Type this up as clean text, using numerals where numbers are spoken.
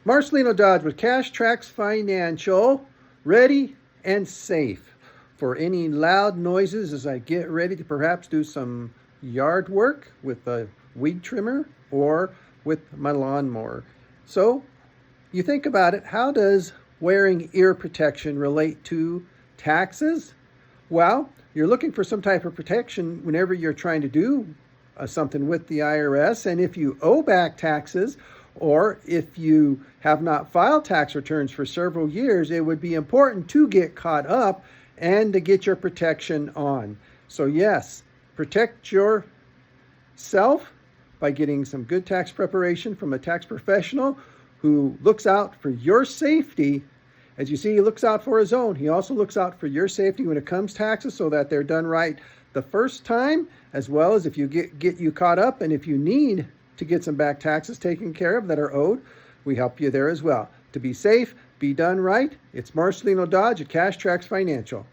Marcelino Dodge with Cash Tracks Financial, ready and safe for any loud noises as I get ready to perhaps do some yard work with a weed trimmer or with my lawnmower. So you think about it, how does wearing ear protection relate to taxes? Well, you're looking for some type of protection whenever you're trying to do something with the IRS, and if you owe back taxes, or if you have not filed tax returns for several years, it would be important to get caught up and to get your protection on. So yes, protect yourself by getting some good tax preparation from a tax professional who looks out for your safety. As you see, he looks out for his own. He also looks out for your safety when it comes to taxes so that they're done right the first time, as well as if you get you caught up, and if you need to get some back taxes taken care of that are owed, we help you there as well. To be safe, be done right. It's Marcelino Dodge at Cash Tracks Financial.